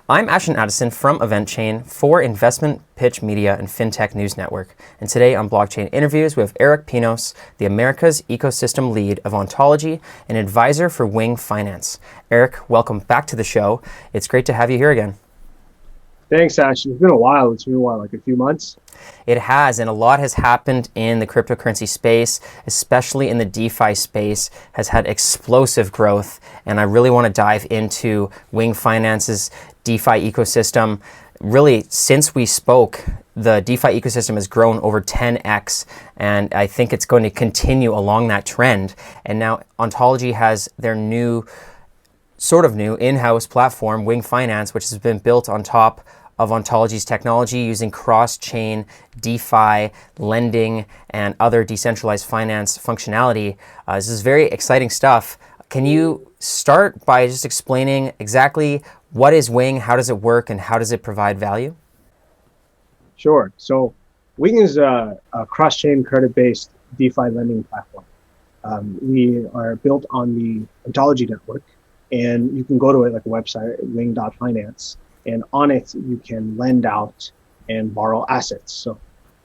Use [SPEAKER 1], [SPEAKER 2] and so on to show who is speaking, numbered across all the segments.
[SPEAKER 1] I'm Ashton Addison from EventChain for Investmentpitch Media and FinTech News Network. And today on Blockchain Interviews, we have Erick Pinos, the America's Ecosystem Lead of Ontology and advisor for Wing Finance. Erick, welcome back to the show. It's great to have you here again.
[SPEAKER 2] Thanks, Ashton. It's been a while. Like a few months.
[SPEAKER 1] It has, and a lot has happened in the cryptocurrency space, especially in the DeFi space, has had explosive growth. And I really want to dive into Wing Finance's DeFi ecosystem. Really, since we spoke, the DeFi ecosystem has grown over 10x, and I think it's going to continue along that trend. And now Ontology has their new in-house platform, Wing Finance, which has been built on top of Ontology's technology using cross-chain DeFi, lending, and other decentralized finance functionality. This is very exciting stuff. Can you start by just explaining exactly what is Wing, how does it work, and how does it provide value?
[SPEAKER 2] Sure. So Wing is a cross-chain credit-based DeFi lending platform. We are built on the Ontology network, and you can go to it like a website, wing.finance. And on it, you can lend out and borrow assets. So,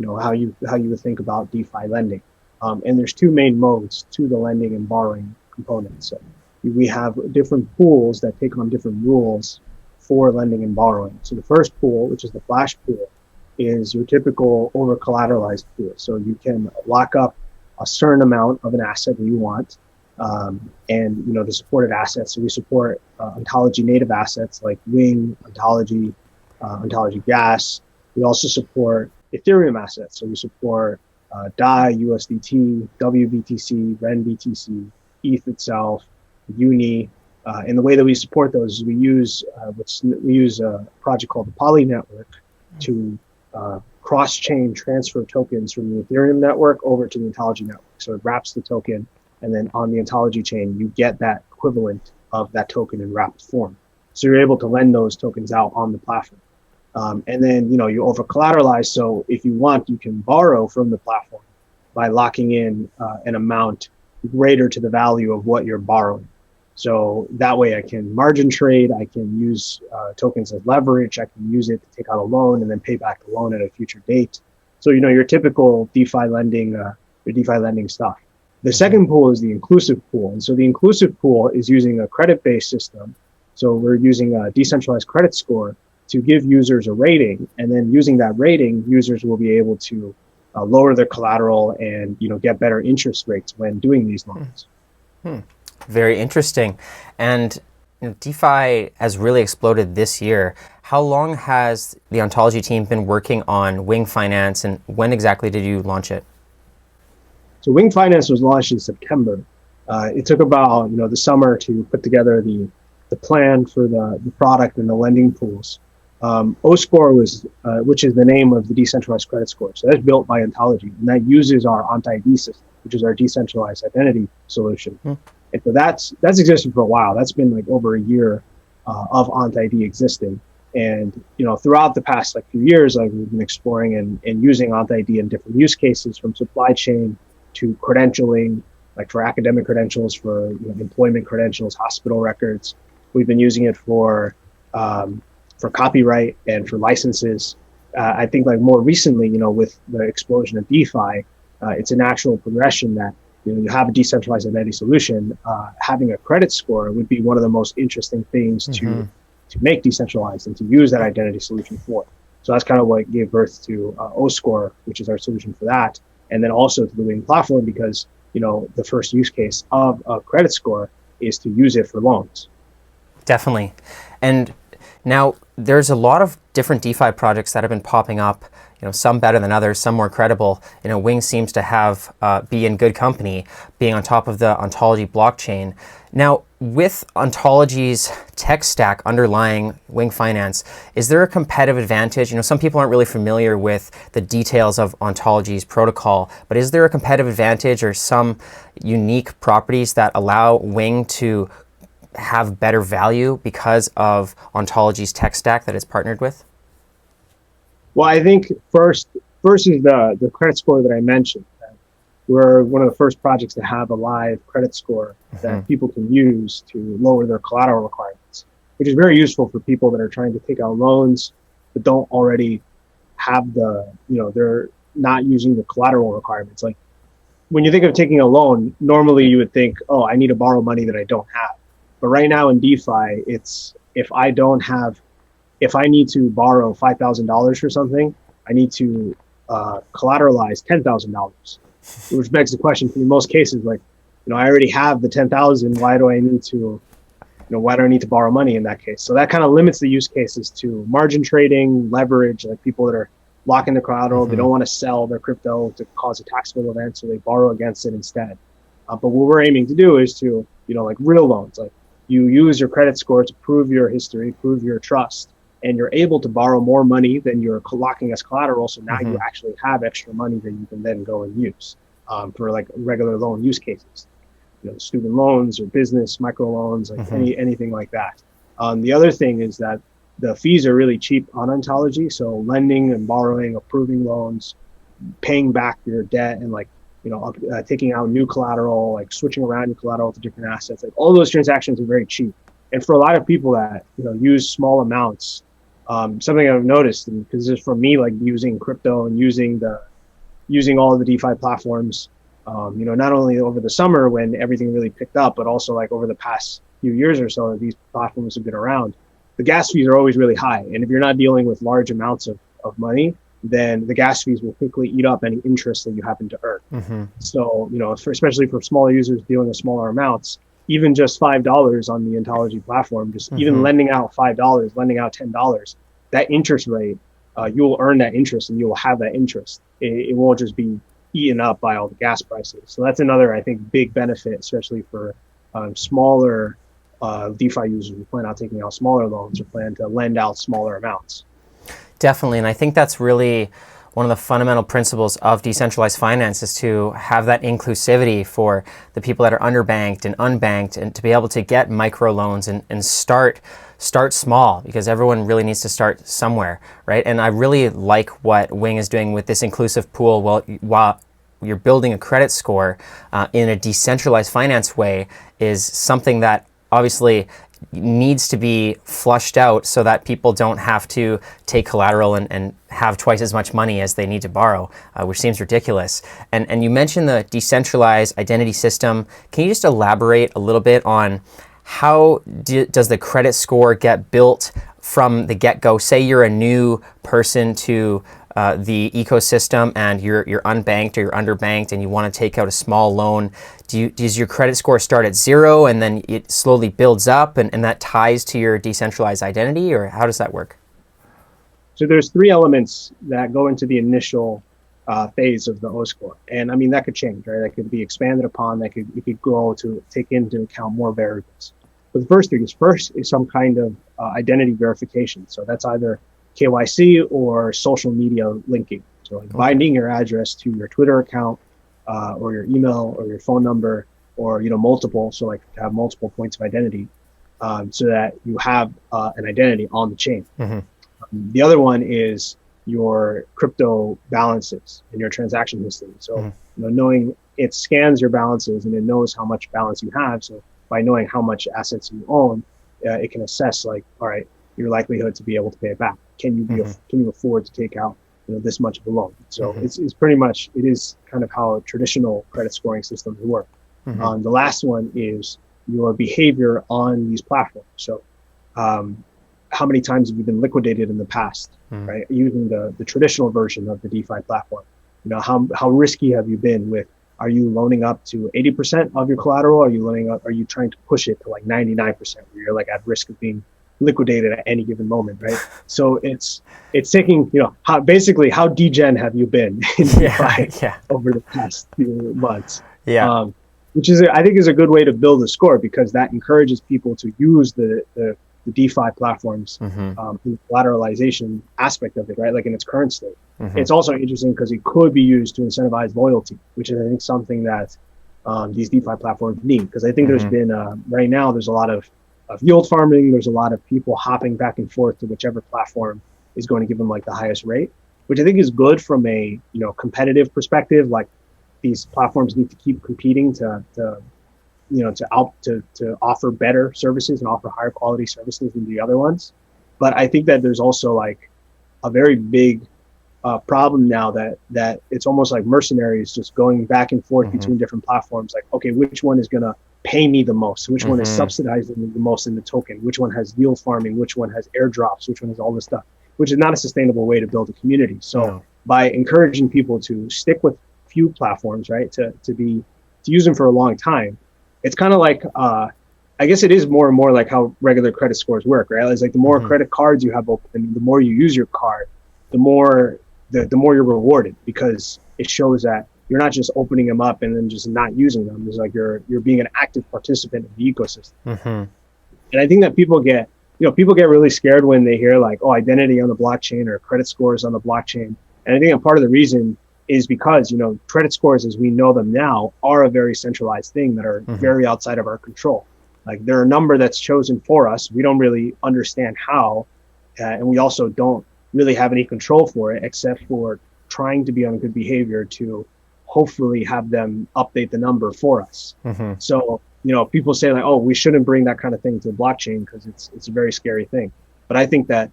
[SPEAKER 2] how you would think about DeFi lending. And there's two main modes to the lending and borrowing components. So we have different pools that take on different rules for lending and borrowing. So the first pool, which is the flash pool, is your typical over-collateralized pool. So you can lock up a certain amount of an asset that you want. And the supported assets. So we support Ontology native assets like Wing, Ontology, Ontology Gas. We also support Ethereum assets. So we support DAI, USDT, WBTC, RenBTC, ETH itself, Uni. And the way that we support those is we use a project called the Poly Network to cross-chain transfer tokens from the Ethereum network over to the Ontology network. So it wraps the token. And then on the Ontology chain, you get that equivalent of that token in wrapped form. So you're able to lend those tokens out on the platform. And then, you over collateralize. So if you want, you can borrow from the platform by locking in an amount greater to the value of what you're borrowing. So that way I can margin trade. I can use tokens as leverage. I can use it to take out a loan and then pay back the loan at a future date. So, your typical DeFi lending, stuff. The second pool is the inclusive pool. And so the inclusive pool is using a credit-based system. So we're using a decentralized credit score to give users a rating. And then using that rating, users will be able to lower their collateral and, get better interest rates when doing these loans.
[SPEAKER 1] Very interesting. And DeFi has really exploded this year. How long has the Ontology team been working on Wing Finance, and when exactly did you launch it?
[SPEAKER 2] So Wing Finance was launched in September. It took about the summer to put together the plan for the product and the lending pools. OScore was, which is the name of the decentralized credit score. So that's built by Ontology, and that uses our OntID system, which is our decentralized identity solution. And so that's existed for a while. That's been like over a year of OntID existing. And throughout the past few years, we've been exploring and using OntID in different use cases, from supply chain to credentialing, like for academic credentials, for employment credentials, hospital records. We've been using it for copyright and for licenses. I think more recently, with the explosion of DeFi, it's a natural progression that you have a decentralized identity solution. Having a credit score would be one of the most interesting things to make decentralized and to use that identity solution for. So that's kind of what gave birth to OScore, which is our solution for that. And then also to the Wing platform, because, the first use case of a credit score is to use it for loans.
[SPEAKER 1] Definitely. And now there's a lot of different DeFi projects that have been popping up, some better than others, some more credible. Wing seems to be in good company, being on top of the Ontology blockchain. Now, with Ontology's tech stack underlying Wing Finance, is there a competitive advantage? Some people aren't really familiar with the details of Ontology's protocol, but is there a competitive advantage or some unique properties that allow Wing to have better value because of Ontology's tech stack that it's partnered with?
[SPEAKER 2] Well, I think first is the credit score that I mentioned. We're one of the first projects to have a live credit score that people can use to lower their collateral requirements. which is very useful for people that are trying to take out loans but don't already have they're not using the collateral requirements. Like when you think of taking a loan, normally you would think, oh, I need to borrow money that I don't have. But right now in DeFi, it's if I need to borrow $5,000 for something, I need to collateralize $10,000, which begs the question in most cases, like, I already have the 10,000. Why do I need to borrow money in that case? So that kind of limits the use cases to margin trading, leverage, like people that are locking the collateral. They don't want to sell their crypto to cause a taxable event, so they borrow against it instead. But what we're aiming to do is to, like real loans, like you use your credit score to prove your history, prove your trust, and you're able to borrow more money than you're locking as collateral. So now you actually have extra money that you can then go and use for like regular loan use cases. Student loans or business microloans, like anything like that. The other thing is that the fees are really cheap on Ontology. So lending and borrowing, approving loans, paying back your debt, and taking out new collateral, like switching around your collateral to different assets, like all those transactions are very cheap. And for a lot of people that use small amounts, something I've noticed, and because this is for me, like using crypto and using all of the DeFi platforms. Not only over the summer when everything really picked up, but also like over the past few years or so that these platforms have been around, the gas fees are always really high. And if you're not dealing with large amounts of money, then the gas fees will quickly eat up any interest that you happen to earn. So, especially for smaller users dealing with smaller amounts, even just $5 on the Ontology platform, just even lending out $5, lending out $10, that interest rate, you will earn that interest and you will have that interest. It won't just be eaten up by all the gas prices. So that's another, I think, big benefit, especially for smaller DeFi users who plan on taking out smaller loans or plan to lend out smaller amounts.
[SPEAKER 1] Definitely, and I think that's really one of the fundamental principles of decentralized finance is to have that inclusivity for the people that are underbanked and unbanked, and to be able to get microloans and start small, because everyone really needs to start somewhere, right? And I really like what Wing is doing with this inclusive pool while you're building a credit score in a decentralized finance way is something that obviously needs to be flushed out so that people don't have to take collateral and have twice as much money as they need to borrow, which seems ridiculous. And you mentioned the decentralized identity system. Can you just elaborate a little bit on how does the credit score get built from the get-go? Say you're a new person to the ecosystem and you're unbanked or you're underbanked and you want to take out a small loan. Does your credit score start at 0 and then it slowly builds up and that ties to your decentralized identity, or how does that work?
[SPEAKER 2] So there's 3 elements that go into the initial phase of the O score. And I mean, that could change, right? That could be expanded upon, it could go to take into account more variables. But the first thing is some kind of identity verification. So that's either KYC or social media linking. So like binding your address to your Twitter account or your email or your phone number, or multiple. So like to have multiple points of identity, so that you have an identity on the chain. The other one is your crypto balances and your transaction history. So knowing it scans your balances and it knows how much balance you have. So by knowing how much assets you own, it can assess like, all right, your likelihood to be able to pay it back. Can you afford to take out this much of a loan? So it's pretty much, it is kind of how traditional credit scoring systems work. The last one is your behavior on these platforms. So how many times have you been liquidated in the past, right? Using the traditional version of the DeFi platform. How risky have you been with, are you loaning up to 80% of your collateral? Are you trying to push it to like 99% where you're like at risk of being liquidated at any given moment, right? So it's taking, how degen have you been in DeFi over the past few months? Which is, I think, is a good way to build a score, because that encourages people to use the DeFi platforms, the collateralization aspect of it, right? Like in its current state. It's also interesting because it could be used to incentivize loyalty, which is, I think, something that these DeFi platforms need. Because I think there's been, right now, there's a lot of yield farming. There's a lot of people hopping back and forth to whichever platform is going to give them like the highest rate, which I think is good from a competitive perspective. Like these platforms need to keep competing to to offer better services and offer higher quality services than the other ones. But I think that there's also like a very big problem now that it's almost like mercenaries just going back and forth between different platforms. Like, okay, which one is gonna pay me the most? Which one is subsidizing me the most in the token? Which one has yield farming? Which one has airdrops? Which one has all this stuff? Which is not a sustainable way to build a community. So by encouraging people to stick with few platforms, right, to use them for a long time, it's kind of like I guess it is more and more like how regular credit scores work, right? It's like the more credit cards you have open, the more you use your card, the more you're rewarded, because it shows that you're not just opening them up and then just not using them. It's like you're being an active participant in the ecosystem. And I think that people get really scared when they hear like, oh, identity on the blockchain or credit scores on the blockchain. And I think that part of the reason is because, credit scores as we know them now are a very centralized thing that are very outside of our control. Like they're a number that's chosen for us. We don't really understand how, and we also don't really have any control for it, except for trying to be on good behavior to hopefully have them update the number for us. So, people say like, oh, we shouldn't bring that kind of thing to the blockchain because it's a very scary thing. But I think that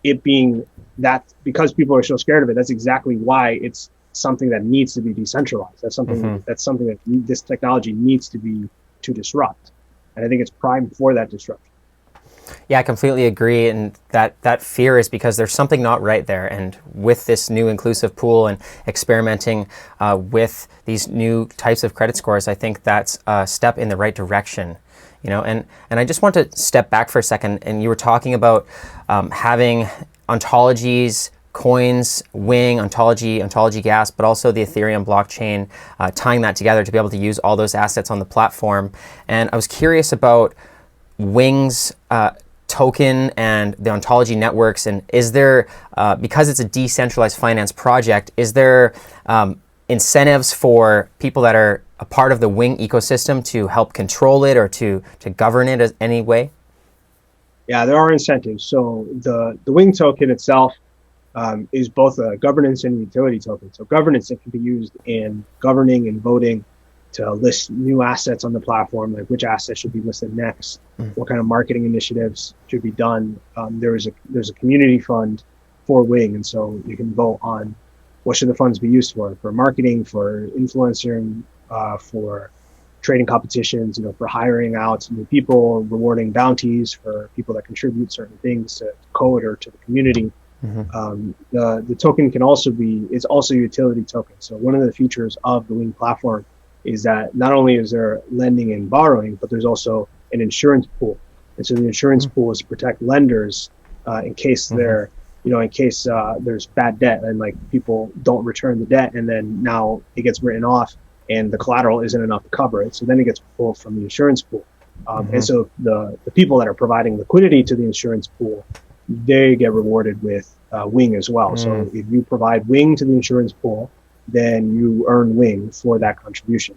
[SPEAKER 2] it being that, because people are so scared of it, that's exactly why it's something that needs to be decentralized. That's something that this technology needs to disrupt. And I think it's primed for that disruption.
[SPEAKER 1] Yeah, I completely agree. And that fear is because there's something not right there. And with this new inclusive pool and experimenting with these new types of credit scores, I think that's a step in the right direction. And I just want to step back for a second. And you were talking about having ontologies, coins, Wing, Ontology gas, but also the Ethereum blockchain, tying that together to be able to use all those assets on the platform. And I was curious about Wing's token and the Ontology networks, and is there, because it's a decentralized finance project, is there incentives for people that are a part of the Wing ecosystem to help control it or to govern it in any way?
[SPEAKER 2] Yeah, there are incentives. So the Wing token itself is both a governance and utility token. So governance, it can be used in governing and voting to list new assets on the platform, like which assets should be listed next, what kind of marketing initiatives should be done. There's a community fund for Wing, and so you can vote on what should the funds be used for marketing, for influencing, for trading competitions, for hiring out new people, rewarding bounties for people that contribute certain things to code or to the community. The token is also a utility token. So one of the features of the Wing platform is that not only is there lending and borrowing, but there's also an insurance pool. And so the insurance pool is to protect lenders in case there's bad debt and like people don't return the debt, and then now it gets written off and the collateral isn't enough to cover it. So then it gets pulled from the insurance pool. And so the people that are providing liquidity to the insurance pool, they get rewarded with Wing as well. So if you provide Wing to the insurance pool, then you earn Wing for that contribution.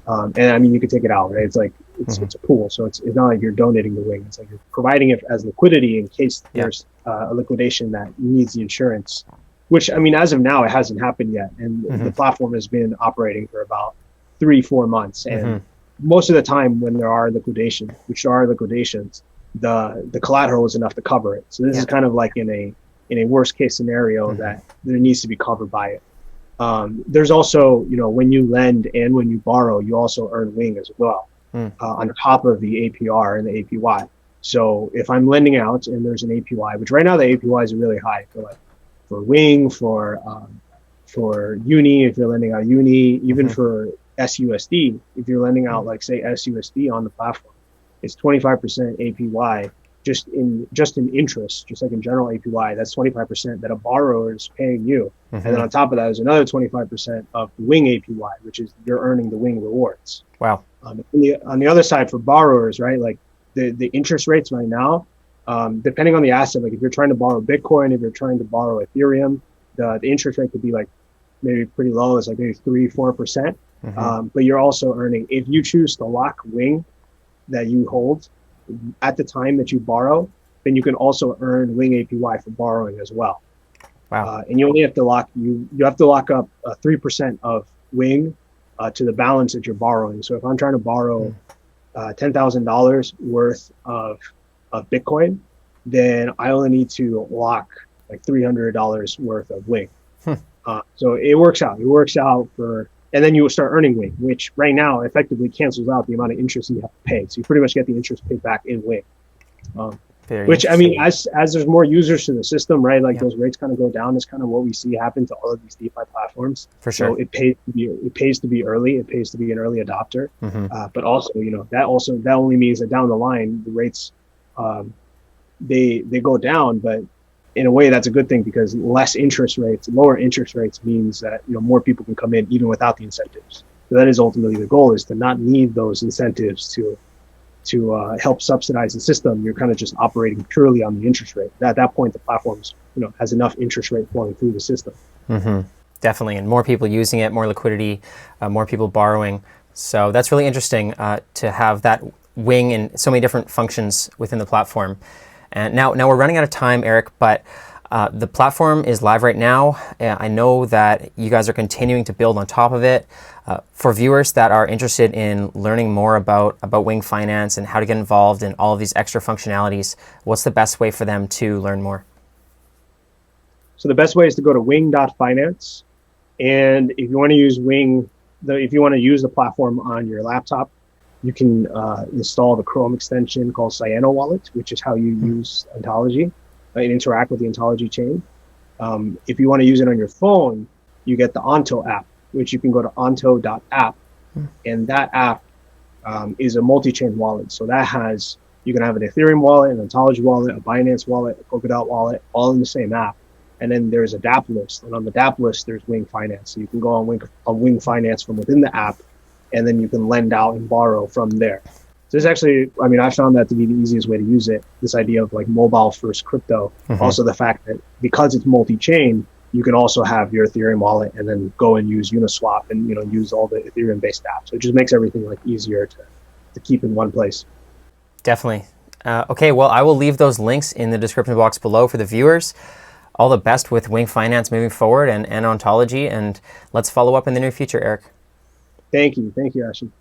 [SPEAKER 2] And I mean, you can take it out, right? It's like, it's a pool. So it's not like you're donating the Wing. It's like you're providing it as liquidity in case there's a liquidation that needs the insurance, which, I mean, as of now, it hasn't happened yet. And the platform has been operating for about 3-4 months. And most of the time when there are liquidations, the collateral is enough to cover it. So this is kind of like in a worst case scenario that there needs to be covered by it. There's also, when you lend and when you borrow, you also earn Wing as well, on top of the APR and the APY. So if I'm lending out and there's an APY, which right now the APYs are really high for Wing, for Uni, if you're lending out Uni, even for SUSD, if you're lending out like say SUSD on the platform, it's 25% APY just in interest, just like in general APY. That's 25% that a borrower is paying you, and then on top of that is another 25% of the Wing APY, which is you're earning the Wing rewards.
[SPEAKER 1] Wow.
[SPEAKER 2] On the other side for borrowers, right? Like the interest rates right now, depending on the asset, like if you're trying to borrow Bitcoin, if you're trying to borrow Ethereum, the interest rate could be like maybe pretty low. It's like maybe 3-4%. But you're also earning, if you choose to lock Wing that you hold at the time that you borrow, then you can also earn Wing APY for borrowing as well.
[SPEAKER 1] Wow.
[SPEAKER 2] And you only have to lock up 3% of Wing to the balance that you're borrowing. So if I'm trying to borrow $10,000 worth of Bitcoin, then I only need to lock like $300 worth of Wing. So it works out. It works out for, and then you will start earning Wing, which right now effectively cancels out the amount of interest you have to pay. So you pretty much get the interest paid back in Wing. Which, I mean, as there's more users to the system, right? Like those rates kind of go down. Is kind of what we see happen to all of these DeFi platforms.
[SPEAKER 1] For sure.
[SPEAKER 2] So it pays to be early. It pays to be an early adopter. But also, that only means that down the line the rates they go down. But in a way, that's a good thing, because lower interest rates means that more people can come in even without the incentives. So that is ultimately the goal: is to not need those incentives to help subsidize the system. You're kind of just operating purely on the interest rate. At that point, the platform has enough interest rate flowing through the system.
[SPEAKER 1] Definitely, and more people using it, more liquidity, more people borrowing. So that's really interesting to have that Wing and so many different functions within the platform. And now we're running out of time, Erick, but the platform is live right now. I know that you guys are continuing to build on top of it. For viewers that are interested in learning more about Wing Finance and how to get involved in all of these extra functionalities, what's the best way for them to learn more?
[SPEAKER 2] So the best way is to go to wing.finance. And if you want to use Wing, if you want to use the platform on your laptop, you can install the Chrome extension called Cyano Wallet, which is how you use Ontology and interact with the Ontology chain. If you want to use it on your phone, you get the Onto app, which you can go to onto.app. And that app is a multi-chain wallet. So you can have an Ethereum wallet, an Ontology wallet, a Binance wallet, a Polkadot wallet, all in the same app. And then there's a DApp list. And on the DApp list, there's Wing Finance. So you can go on Wing Finance from within the app, and then you can lend out and borrow from there. So it's actually, I mean, I found that to be the easiest way to use it, this idea of like mobile first crypto. Also the fact that because it's multi-chain, you can also have your Ethereum wallet and then go and use Uniswap and, use all the Ethereum based apps. So it just makes everything like easier to keep in one place.
[SPEAKER 1] Definitely. Okay, well, I will leave those links in the description box below for the viewers. All the best with Wing Finance moving forward and Ontology, and let's follow up in the near future, Erick.
[SPEAKER 2] Thank you, Ashton.